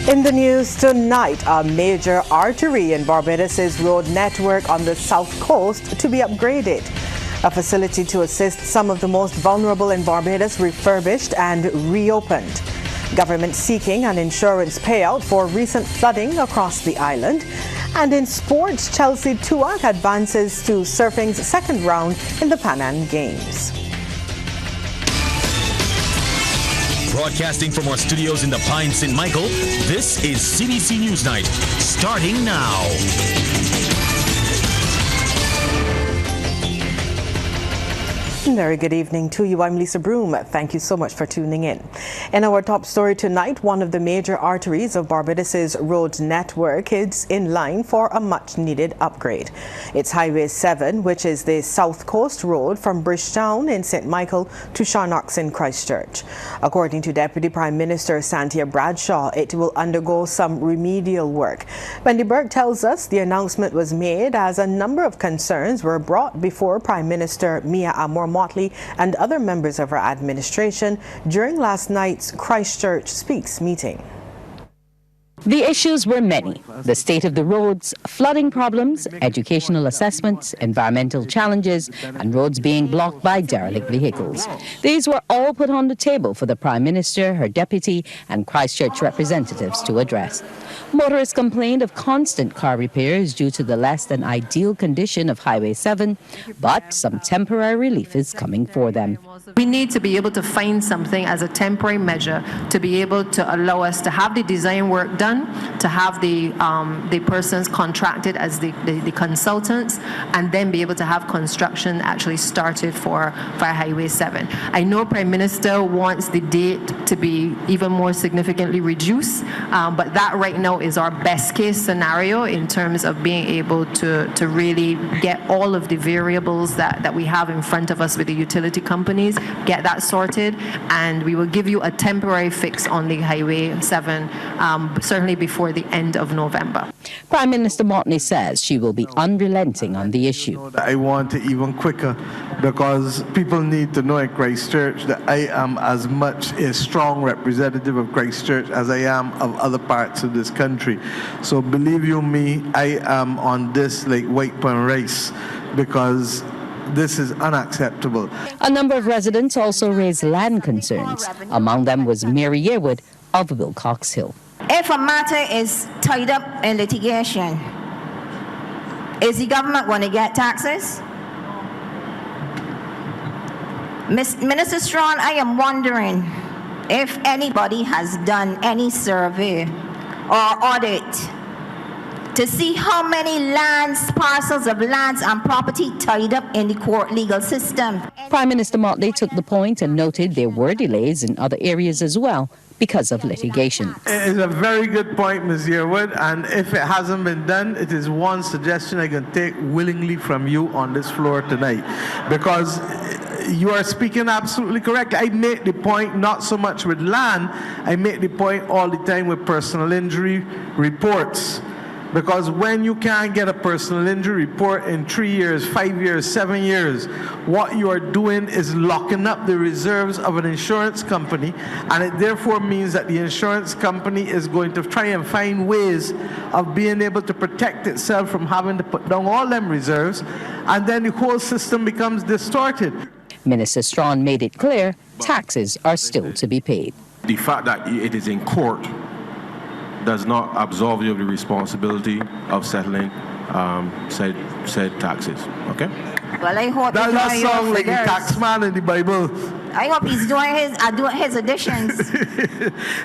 In the news tonight, a major artery in Barbados' road network on the south coast to be upgraded. A facility to assist some of the most vulnerable in Barbados refurbished and reopened. Government seeking an insurance payout for recent flooding across the island. And in sports, Chelsea Tuach advances to surfing's second round in the Pan Am Games. Broadcasting from our studios in the Pine St. Michael, this is CBC NewsNight, starting now. Very good evening to you. I'm Lisa Broom. Thank you so much for tuning in. In our top story tonight, one of the major arteries of Barbados' road network is in line for a much-needed upgrade. It's Highway 7, which is the South Coast Road from Bridgetown in St. Michael to Charnox in Christchurch. According to Deputy Prime Minister Santia Bradshaw, it will undergo some remedial work. Wendy Burke tells us the announcement was made as a number of concerns were brought before Prime Minister Mia Amor-Motley and other members of her administration during last night's Christchurch Speaks meeting. The issues were many: the state of the roads, flooding problems, educational assessments, environmental challenges, and roads being blocked by derelict vehicles. These were all put on the table for the Prime Minister, her deputy, and Christchurch representatives to address. Motorists complained of constant car repairs due to the less than ideal condition of Highway 7, but some temporary relief is coming for them. We need to be able to find something as a temporary measure to be able to allow us to have the design work done, to have the persons contracted as the consultants, and then be able to have construction actually started for Highway 7. I know Prime Minister wants the date to be even more significantly reduced, but that right now is our best case scenario in terms of being able to really get all of the variables that we have in front of us with the utility companies, get that sorted, and we will give you a temporary fix on the Highway 7 certainly before the end of November. Prime Minister Motley says she will be unrelenting on the issue. I want it even quicker because people need to know in Christchurch that I am as much a strong representative of Christchurch as I am of other parts of this country. So believe you me, I am on this like white pine rice because this is unacceptable. A number of residents also raised land concerns. Among them was Mary Yearwood of Wilcox Hill. If a matter is tied up in litigation, is the government going to get taxes? Minister Strawn, I am wondering if anybody has done any survey or audit to see how many lands, parcels of lands and property tied up in the court legal system. Prime Minister Motley took the point and noted there were delays in other areas as well because of litigation. It is a very good point, Ms. Yearwood, and if it hasn't been done, it is one suggestion I can take willingly from you on this floor tonight, because you are speaking absolutely correct. I make the point not so much with land, I make the point all the time with personal injury reports. Because when you can't get a personal injury report in 3 years, 5 years, 7 years, what you are doing is locking up the reserves of an insurance company, and it therefore means that the insurance company is going to try and find ways of being able to protect itself from having to put down all them reserves, and then the whole system becomes distorted. Minister Strawn made it clear taxes are still to be paid. The fact that it is in court does not absolve you of the responsibility of settling said taxes. Okay? Well, I hope that does sound like the tax man in the Bible. I hope he's doing his additions.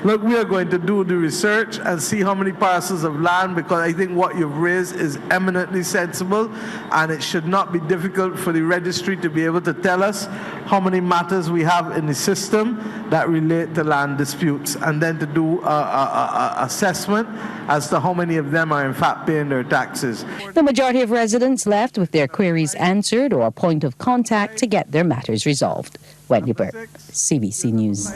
Look, we are going to do the research and see how many parcels of land, because I think what you've raised is eminently sensible, and it should not be difficult for the registry to be able to tell us how many matters we have in the system that relate to land disputes, and then to do a assessment as to how many of them are in fact paying their taxes. The majority of residents left with their queries answered or a point of contact to get their matters resolved. Wendy Burke, CBC News.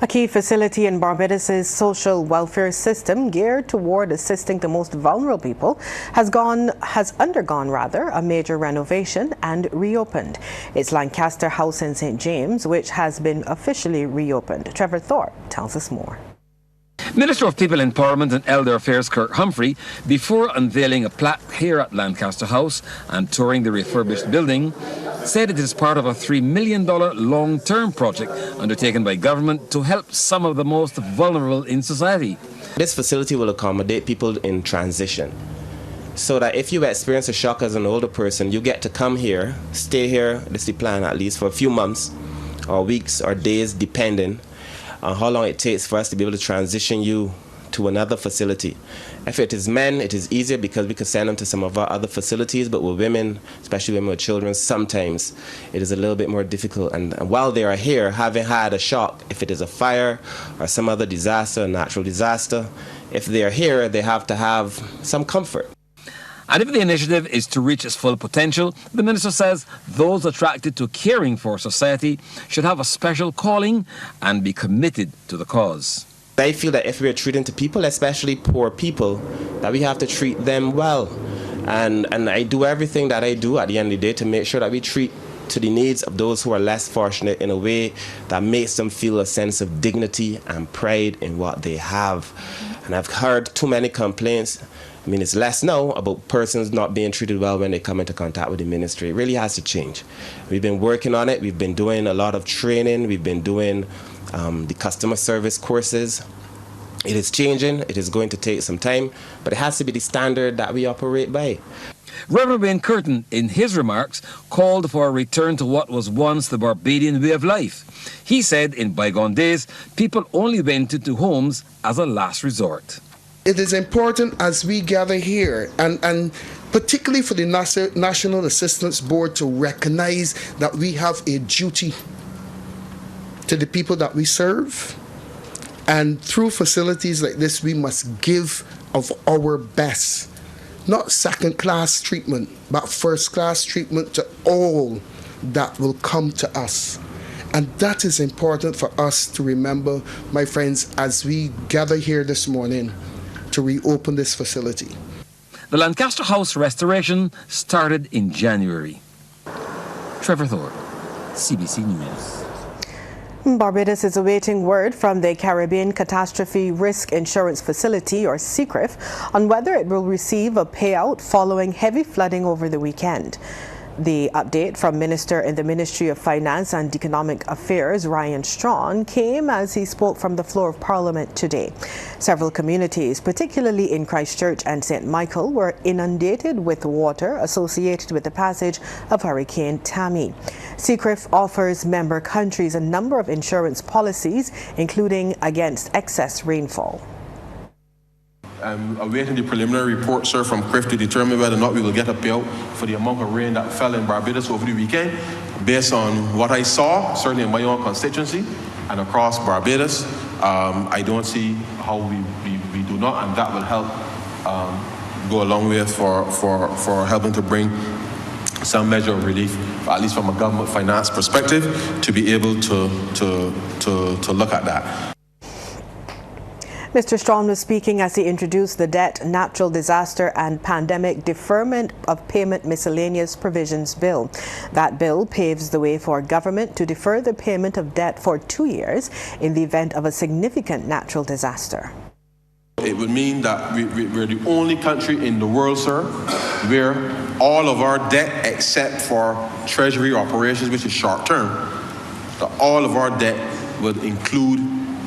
A key facility in Barbados' social welfare system geared toward assisting the most vulnerable people has undergone a major renovation and reopened. It's Lancaster House in St. James, which has been officially reopened. Trevor Thorpe tells us more. Minister of People Empowerment and Elder Affairs Kirk Humphrey, before unveiling a plaque here at Lancaster House and touring the refurbished building, said it is part of a $3 million long-term project undertaken by government to help some of the most vulnerable in society. This facility will accommodate people in transition, so that if you experience a shock as an older person, you get to come here, stay here, this is the plan at least, for a few months or weeks or days, depending on how long it takes for us to be able to transition you to another facility. If it is men, it is easier because we could send them to some of our other facilities, but with women, especially women with children, sometimes it is a little bit more difficult. And while they are here, having had a shock, if it is a fire or some other disaster, a natural disaster, if they are here, they have to have some comfort. And if the initiative is to reach its full potential, the Minister says those attracted to caring for society should have a special calling and be committed to the cause. I feel that if we are treating to people, especially poor people, that we have to treat them well. And I do everything that I do at the end of the day to make sure that we treat to the needs of those who are less fortunate in a way that makes them feel a sense of dignity and pride in what they have. And I've heard too many complaints. I mean, it's less now about persons not being treated well when they come into contact with the ministry. It really has to change. We've been working on it. We've been doing a lot of training. We've been doing the customer service courses. It is changing. It is going to take some time, but it has to be the standard that we operate by. Reverend Wayne Curtin, in his remarks, called for a return to what was once the Barbadian way of life. He said in bygone days, people only went into homes as a last resort. It is important as we gather here, and particularly for the National Assistance Board, to recognize that we have a duty to the people that we serve. And through facilities like this, we must give of our best. Not second-class treatment, but first-class treatment to all that will come to us. And that is important for us to remember, my friends, as we gather here this morning to reopen this facility. The Lancaster House restoration started in January. Trevor Thorpe, CBC News. Barbados is awaiting word from the Caribbean Catastrophe Risk Insurance Facility, or CCRIF, on whether it will receive a payout following heavy flooding over the weekend. The update from Minister in the Ministry of Finance and Economic Affairs, Ryan Strachan, came as he spoke from the floor of Parliament today. Several communities, particularly in Christchurch and St. Michael, were inundated with water associated with the passage of Hurricane Tammy. CCRIF offers member countries a number of insurance policies, including against excess rainfall. I'm awaiting the preliminary report, sir, from CRIF to determine whether or not we will get a payout for the amount of rain that fell in Barbados over the weekend. Based on what I saw, certainly in my own constituency and across Barbados, I don't see how we do not, and that will help go a long way for helping to bring some measure of relief, at least from a government finance perspective, to be able to look at that. Mr. Strachan was speaking as he introduced the Debt, Natural Disaster and Pandemic Deferment of Payment Miscellaneous Provisions Bill. That bill paves the way for government to defer the payment of debt for 2 years in the event of a significant natural disaster. It would mean that we're the only country in the world, sir, where all of our debt, except for treasury operations, which is short term, all of our debt would include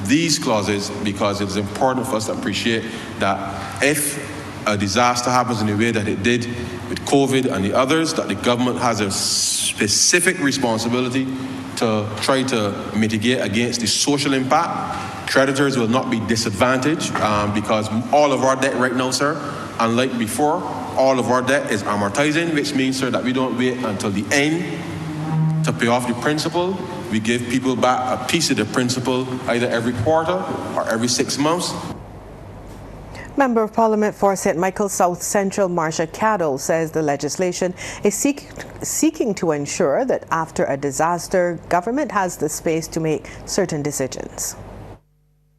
these clauses, because it's important for us to appreciate that if a disaster happens in the way that it did with COVID and the others, that the government has a specific responsibility to try to mitigate against the social impact. Creditors will not be disadvantaged because all of our debt right now, sir, unlike before, all of our debt is amortizing, which means, sir, that we don't wait until the end to pay off the principal. We give people back a piece of the principal either every quarter or every 6 months. Member of Parliament for St. Michael South Central, Marcia Caddo, says the legislation is seeking to ensure that after a disaster, government has the space to make certain decisions.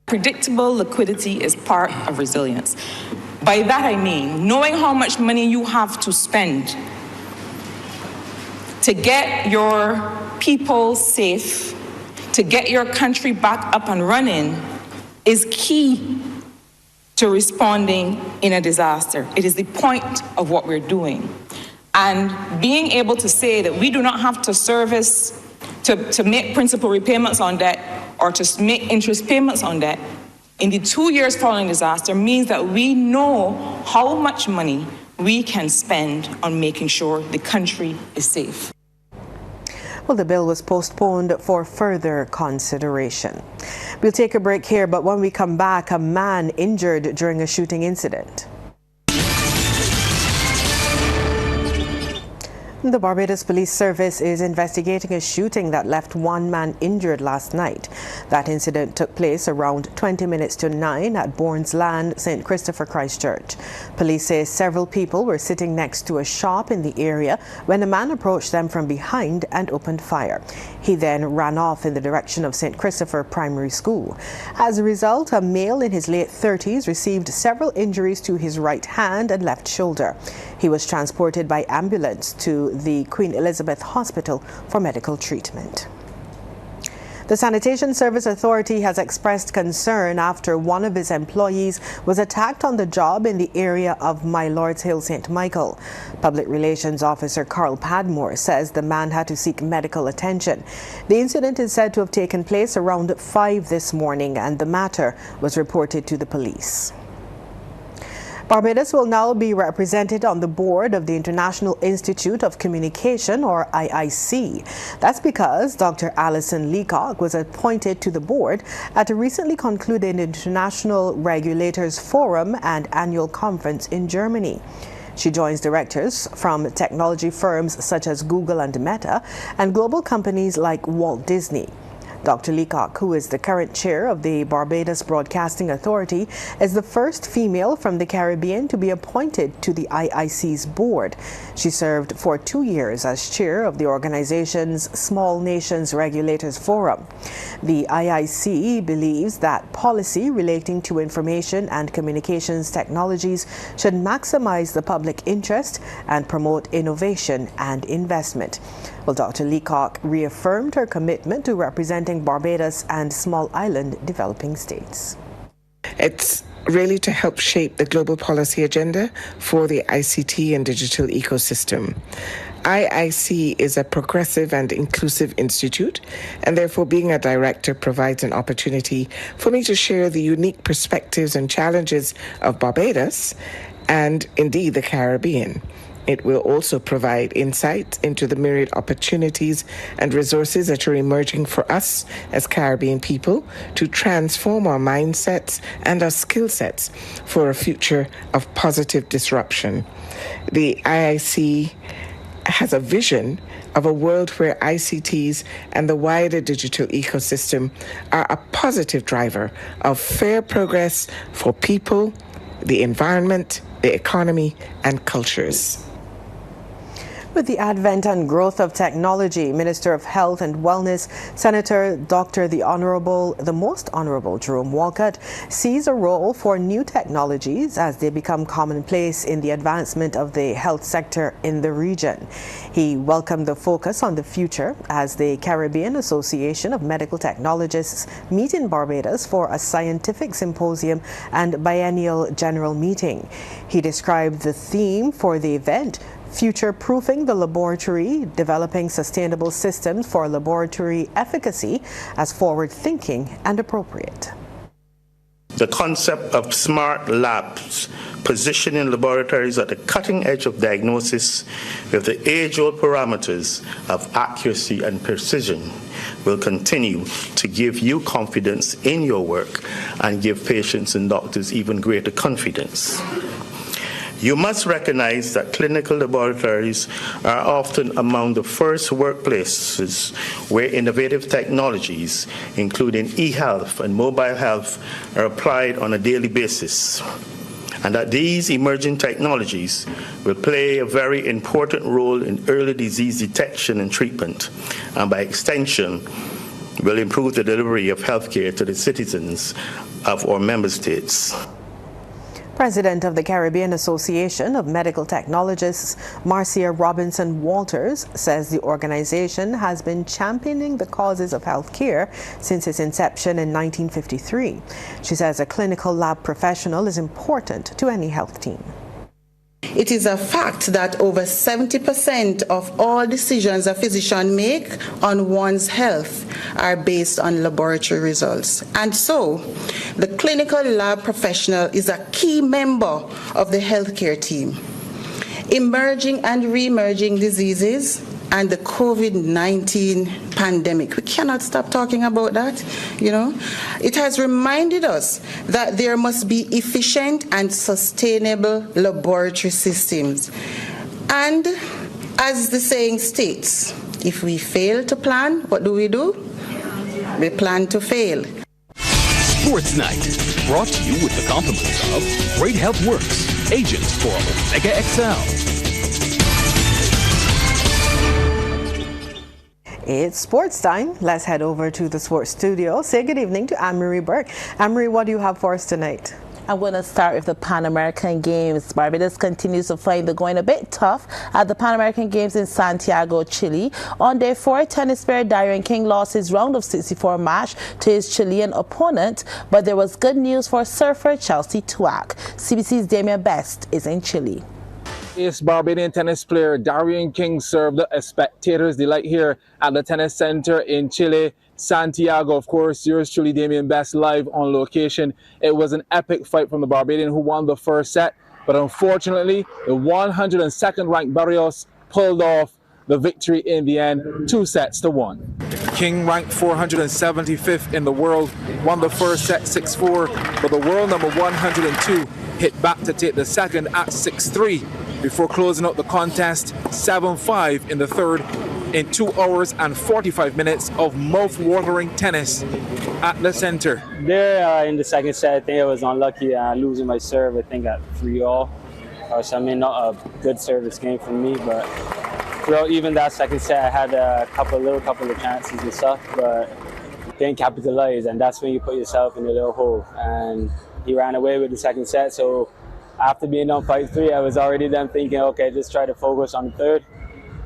Predictable liquidity is part of resilience. By that I mean knowing how much money you have to spend to get your people safe, to get your country back up and running, is key to responding in a disaster. It is the point of what we're doing. And being able to say that we do not have to service, to make principal repayments on debt or to make interest payments on debt in the 2 years following disaster means that we know how much money we can spend on making sure the country is safe. Well, the bill was postponed for further consideration. We'll take a break here, but when we come back, a man injured during a shooting incident. The Barbados Police Service is investigating a shooting that left one man injured last night. That incident took place around 20 minutes to 9 at Bourne's Land, St. Christopher Christchurch. Police say several people were sitting next to a shop in the area when a man approached them from behind and opened fire. He then ran off in the direction of St. Christopher Primary School. As a result, a male in his late 30s received several injuries to his right hand and left shoulder. He was transported by ambulance to the Queen Elizabeth Hospital for medical treatment. The Sanitation Service Authority has expressed concern after one of his employees was attacked on the job in the area of My Lord's Hill, St. Michael. Public Relations Officer Carl Padmore says the man had to seek medical attention. The incident is said to have taken place around 5 this morning, and the matter was reported to the police. Barbados will now be represented on the board of the International Institute of Communication, or IIC. That's because Dr. Alison Leacock was appointed to the board at a recently concluded International Regulators Forum and Annual Conference in Germany. She joins directors from technology firms such as Google and Meta and global companies like Walt Disney. Dr. Leacock, who is the current chair of the Barbados Broadcasting Authority, is the first female from the Caribbean to be appointed to the IIC's board. She served for 2 years as chair of the organization's Small Nations Regulators Forum. The IIC believes that policy relating to information and communications technologies should maximize the public interest and promote innovation and investment. Well, Dr. Leacock reaffirmed her commitment to representing Barbados and small island developing states. It's really to help shape the global policy agenda for the ICT and digital ecosystem. IIC is a progressive and inclusive institute, and therefore being a director provides an opportunity for me to share the unique perspectives and challenges of Barbados and indeed the Caribbean. It will also provide insight into the myriad opportunities and resources that are emerging for us as Caribbean people to transform our mindsets and our skill sets for a future of positive disruption. The IIC has a vision of a world where ICTs and the wider digital ecosystem are a positive driver of fair progress for people, the environment, the economy, and cultures. With the advent and growth of technology, Minister of Health and Wellness, Senator Dr. the Most Honorable Jerome Walcott sees a role for new technologies as they become commonplace in the advancement of the health sector in the region. He welcomed the focus on the future as the Caribbean Association of Medical Technologists meet in Barbados for a scientific symposium and biennial general meeting. He described the theme for the event: future-proofing the laboratory, developing sustainable systems for laboratory efficacy, as forward-thinking and appropriate. The concept of smart labs, positioning laboratories at the cutting edge of diagnosis with the age-old parameters of accuracy and precision, will continue to give you confidence in your work and give patients and doctors even greater confidence. You must recognize that clinical laboratories are often among the first workplaces where innovative technologies, including e-health and mobile health, are applied on a daily basis, and that these emerging technologies will play a very important role in early disease detection and treatment, and by extension, will improve the delivery of healthcare to the citizens of our member states. President of the Caribbean Association of Medical Technologists, Marcia Robinson Walters, says the organization has been championing the causes of healthcare since its inception in 1953. She says a clinical lab professional is important to any health team. It is a fact that over 70% of all decisions a physician makes on one's health are based on laboratory results. And so, the clinical lab professional is a key member of the healthcare team. Emerging and re-emerging diseases and the COVID-19 pandemic. We cannot stop talking about that, It has reminded us that there must be efficient and sustainable laboratory systems. And as the saying states, if we fail to plan, what do? We plan to fail. Sports Night, brought to you with the compliments of Great Health Works, agents for Omega XL. It's sports time. Let's head over to the sports studio. Say good evening to Anne-Marie Burke. Anne-Marie, what do you have for us tonight? I'm going to start with the Pan American Games. Barbados continues to find the going a bit tough at the Pan American Games in Santiago, Chile. On day 4, tennis player Darian King lost his round of 64 match to his Chilean opponent, but there was good news for surfer Chelsea Tuach. CBC's Damien Best is in Chile. Ace Barbadian tennis player Darian King served a spectator's delight here at the tennis center in Chile, Santiago. Of course, yours truly, Damien Best, live on location. It was an epic fight from the Barbadian, who won the first set, but unfortunately, the 102nd ranked Barrios pulled off the victory in the end, 2-1. King, ranked 475th in the world, won the first set 6-4, but the world number 102 hit back to take the second at 6-3 before closing out the contest 7-5 in the third in 2 hours and 45 minutes of mouth-watering tennis at the center. There in the second set, I think I was unlucky losing my serve, I think at 3-all. Not a good service game for me, but throughout even that second set, I had a couple of chances and stuff, but didn't capitalize, and that's when you put yourself in a little hole. And he ran away with the second set, so after being down 5-3, I was already then thinking, okay, just try to focus on the third,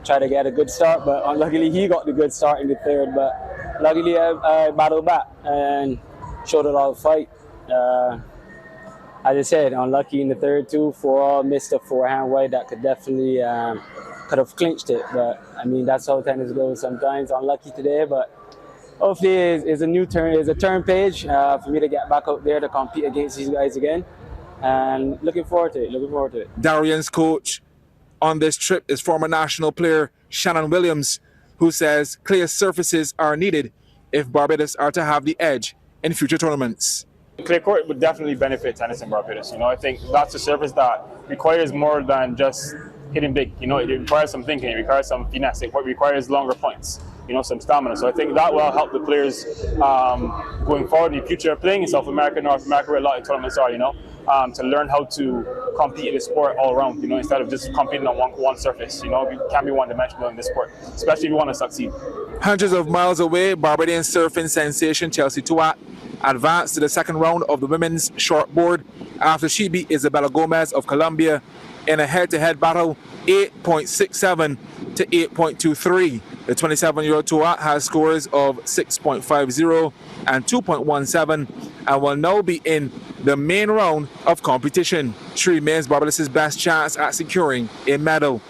try to get a good start, but unluckily he got the good start in the third, but luckily I battled back and showed it all the fight. As I said, unlucky in the third too, 4-all, missed a forehand wide that could definitely could have clinched it, but I mean, that's how tennis goes sometimes. Unlucky today, but hopefully it's a new turn, it's a turn page for me to get back out there to compete against these guys again. And looking forward to it. Darian's coach on this trip is former national player Shannon Williams, who says clear surfaces are needed if Barbados are to have the edge in future tournaments. Clay court would definitely benefit tennis in Barbados. I think that's a surface that requires more than just hitting big. It requires some thinking, it requires some finesse, it requires longer points, some stamina. So I think that will help the players going forward in the future, playing in South America, North America, where a lot of tournaments are, to learn how to compete in the sport all around, instead of just competing on one surface. You can't be one-dimensional in this sport, especially if you want to succeed. Hundreds of miles away, Barbadian surfing sensation Chelsea Tuach advanced to the second round of the women's shortboard after she beat Isabella Gomez of Colombia in a head-to-head battle, 8.67 to 8.23. The 27-year-old Tuach has scores of 6.50 and 2.17 and will now be in the main round of competition. She remains Barbados' best chance at securing a medal.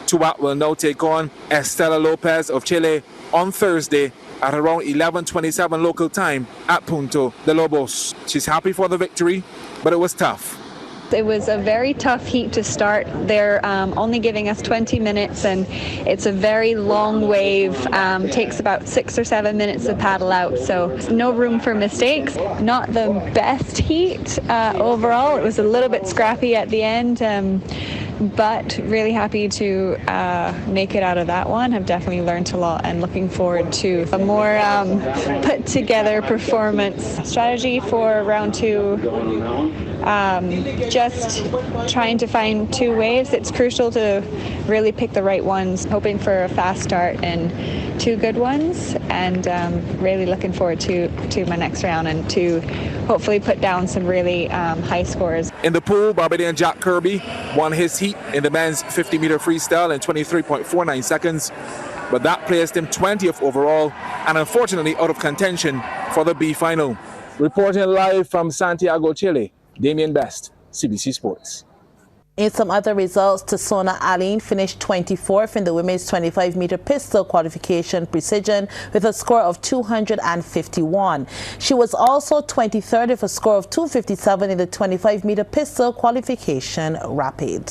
Tuach will now take on Estela Lopez of Chile on Thursday at around 11:27 local time at Punto de Lobos. She's happy for the victory, but it was tough. It was a very tough heat to start. They're only giving us 20 minutes and it's a very long wave. Takes about 6 or 7 minutes to paddle out, so no room for mistakes. Not the best heat overall. It was a little bit scrappy at the end, but really happy to make it out of that one. I've definitely learned a lot and looking forward to a more put together performance. Strategy for round 2. Just trying to find 2 waves. It's crucial to really pick the right ones, hoping for a fast start and two good ones, and really looking forward to my next round and to hopefully put down some really high scores. In the pool, Barbadian Jack Kirby won his heat in the men's 50-meter freestyle in 23.49 seconds, but that placed him 20th overall and unfortunately out of contention for the B final. Reporting live from Santiago, Chile, Damien Best, CBC Sports. In some other results, Tasona Aline finished 24th in the women's 25-meter pistol qualification precision with a score of 251. She was also 23rd with a score of 257 in the 25-meter pistol qualification rapid.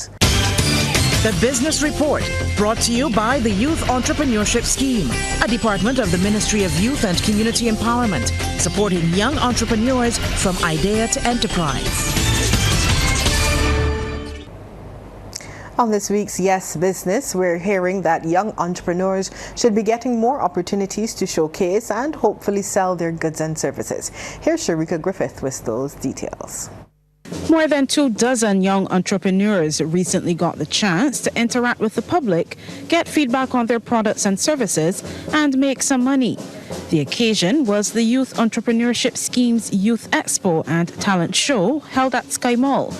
The Business Report, brought to you by the Youth Entrepreneurship Scheme, a department of the Ministry of Youth and Community Empowerment, supporting young entrepreneurs from idea to enterprise. On this week's Yes Business, we're hearing that young entrepreneurs should be getting more opportunities to showcase and hopefully sell their goods and services. Here's Sharika Griffith with those details. More than 24 young entrepreneurs recently got the chance to interact with the public, get feedback on their products and services, and make some money. The occasion was the Youth Entrepreneurship Scheme's Youth Expo and Talent Show held at Sky Mall.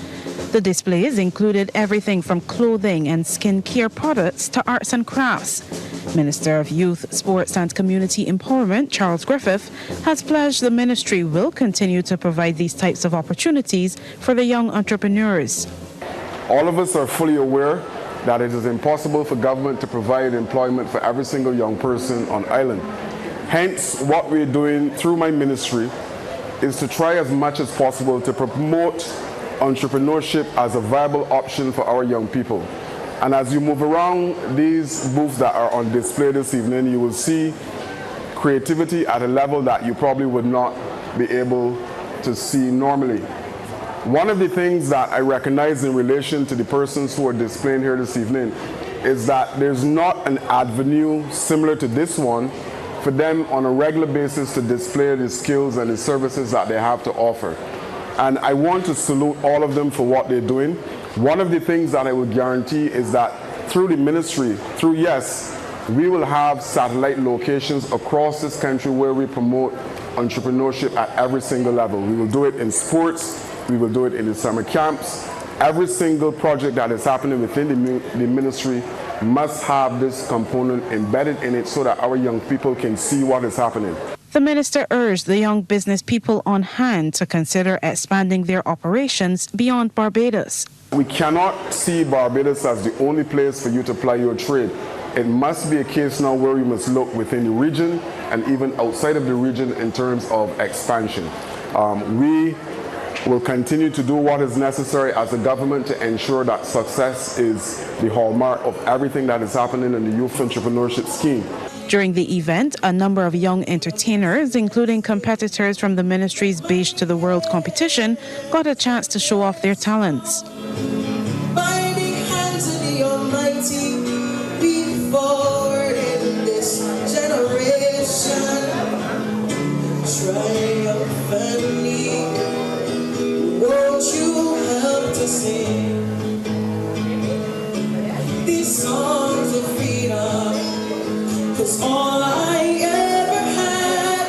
The displays included everything from clothing and skincare products to arts and crafts. Minister of Youth, Sports and Community Empowerment, Charles Griffith, has pledged the ministry will continue to provide these types of opportunities for the young entrepreneurs. All of us are fully aware that it is impossible for government to provide employment for every single young person on island. Hence, what we're doing through my ministry is to try as much as possible to promote entrepreneurship as a viable option for our young people. And as you move around these booths that are on display this evening, you will see creativity at a level that you probably would not be able to see normally. One of the things that I recognize in relation to the persons who are displaying here this evening is that there's not an avenue similar to this one for them on a regular basis to display the skills and the services that they have to offer. And I want to salute all of them for what they're doing. One of the things that I will guarantee is that through the ministry, through YES, we will have satellite locations across this country where we promote entrepreneurship at every single level. We will do it in sports, we will do it in the summer camps. Every single project that is happening within the ministry must have this component embedded in it so that our young people can see what is happening. The minister urged the young business people on hand to consider expanding their operations beyond Barbados. We cannot see Barbados as the only place for you to ply your trade. It must be a case now where we must look within the region and even outside of the region in terms of expansion. We will continue to do what is necessary as a government to ensure that success is the hallmark of everything that is happening in the Youth Entrepreneurship Scheme. During the event, a number of young entertainers, including competitors from the ministry's Beige to the World competition, got a chance to show off their talents. By the hands of the Almighty, be forward in this generation. Triumphantly, won't you help to sing these songs of freedom? 'Cause all I ever had,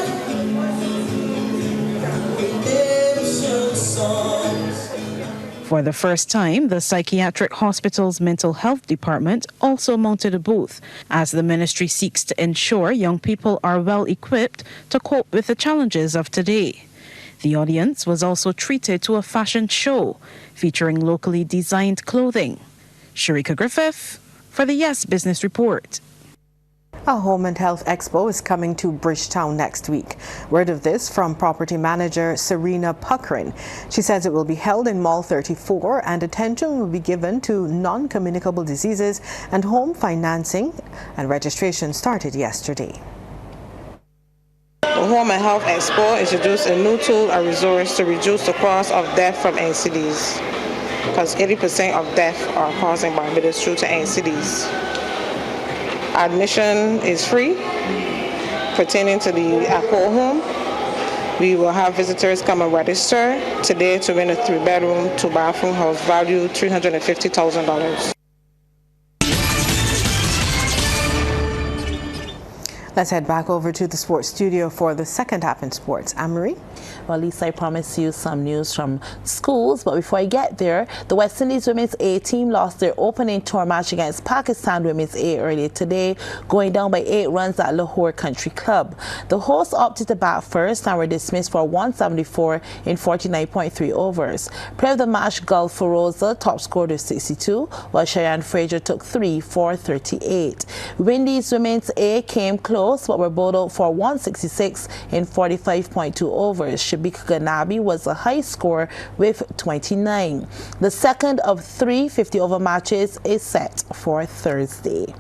redemption songs. For the first time, the Psychiatric Hospital's Mental Health Department also mounted a booth as the ministry seeks to ensure young people are well equipped to cope with the challenges of today. The audience was also treated to a fashion show featuring locally designed clothing. Sharika Griffith for the Yes Business Report. A Home and Health Expo is coming to Bridgetown next week. Word of this from property manager Serena Puckrin. She says it will be held in Mall 34 and attention will be given to non-communicable diseases and home financing, and registration started yesterday. The Home and Health Expo introduced a new tool and resource to reduce the cost of death from NCDs, because 80% of deaths are caused in Barbados due to NCDs. Admission is free pertaining to the Accor home. We will have visitors come and register today to win a 3-bedroom, 2-bathroom house valued $350,000. Let's head back over to the sports studio for the second half in sports. Anne-Marie? Well, Lisa, I promised you some news from schools, but before I get there, the West Indies Women's A team lost their opening tour match against Pakistan Women's A earlier today, going down by 8 runs at Lahore Country Club. The hosts opted to bat first and were dismissed for 174 in 49.3 overs. Player of the match, Gul Feroza, top scored with 62, while Cheyenne Fraser took 3 for 38. Windies Women's A came close, but were bowled out for 166 in 45.2 overs. Shabika Ganabi was a high scorer with 29. The second of 3 50-over matches is set for Thursday.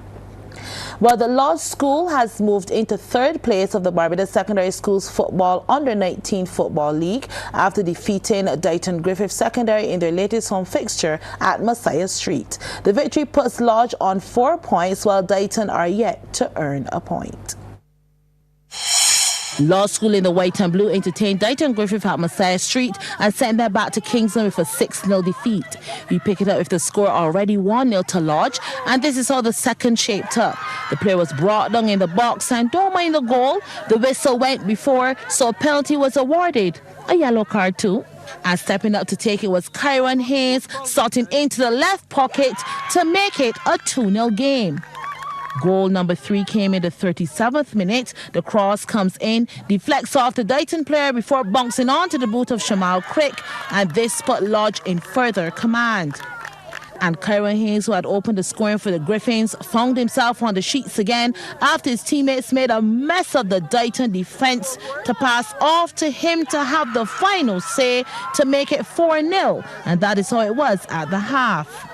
Well, the Lodge School has moved into 3rd place of the Barbados Secondary Schools Football Under-19 Football League after defeating Dighton Griffith Secondary in their latest home fixture at Messiah Street. The victory puts Lodge on 4 points, while Dighton are yet to earn a point. Law School in the white and blue entertained Dighton Griffith at Messiah Street and sent them back to Kingston with a 6-0 defeat. We pick it up with the score already 1-0 to Lodge, and this is how the second shaped up. The player was brought down in the box and don't mind the goal. The whistle went before, so a penalty was awarded. A yellow card too. And stepping up to take it was Kyron Hayes, slotting into the left pocket to make it a 2-0 game. Goal number 3 came in the 37th minute. The cross comes in, deflects off the Dighton player before bouncing onto the boot of Shamal Crick, and this put Lodge in further command. And Kyron Hayes, who had opened the scoring for the Griffins, found himself on the sheets again after his teammates made a mess of the Dighton defence to pass off to him to have the final say to make it 4-0, and that is how it was at the half.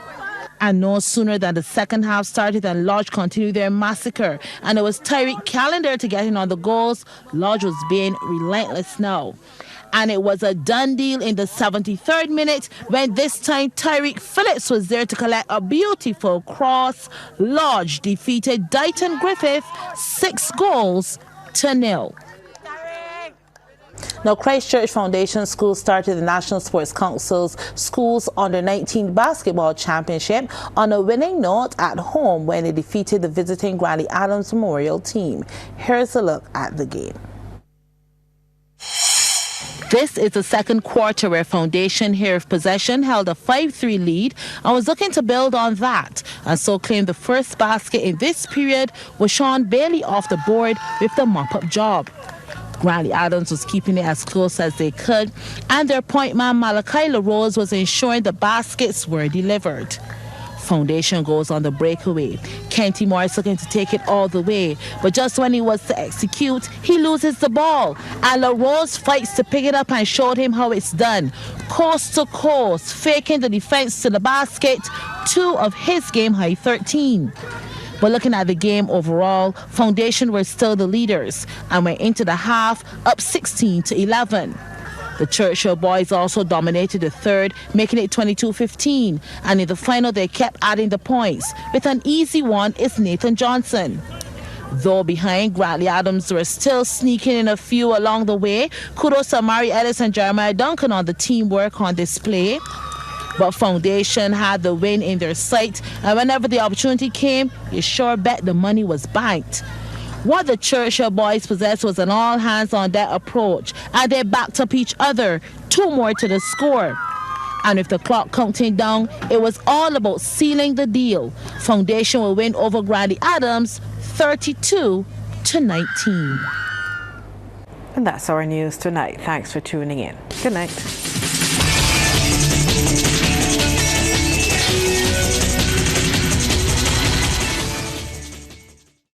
And no sooner than the second half started than Lodge continued their massacre. And it was Tyreek Callender to get in on the goals. Lodge was being relentless now. And it was a done deal in the 73rd minute when this time Tyreek Phillips was there to collect a beautiful cross. Lodge defeated Dighton Griffith 6-0. Now, Christchurch Foundation School started the National Sports Council's Schools Under-19 Basketball Championship on a winning note at home when they defeated the visiting Granny Adams Memorial team. Here's a look at the game. This is the second quarter where Foundation here of possession held a 5-3 lead and was looking to build on that, and so claimed the first basket in this period was Sean Bailey off the board with the mop-up job. Granny Adams was keeping it as close as they could, and their point man Malachi LaRose was ensuring the baskets were delivered. Foundation goes on the breakaway. Kenty Morris looking to take it all the way, but just when he was to execute, he loses the ball, and LaRose fights to pick it up and showed him how it's done. Coast to coast, faking the defense to the basket, 2 of his game-high 13. But looking at the game overall, Foundation were still the leaders and went into the half up 16-11. The Churchill boys also dominated the third, making it 22-15. And in the final, they kept adding the points. With an easy one is Nathan Johnson. Though behind, Grantley Adams were still sneaking in a few along the way. Kudos to Mari Ellis and Jeremiah Duncan on the teamwork on display. But Foundation had the win in their sight, and whenever the opportunity came, you sure bet the money was banked. What the Churchill boys possessed was an all-hands-on-deck approach, and they backed up each other, 2 more to the score. And with the clock counting down, it was all about sealing the deal. Foundation will win over Grandy Adams 32-19. And that's our news tonight. Thanks for tuning in. Good night.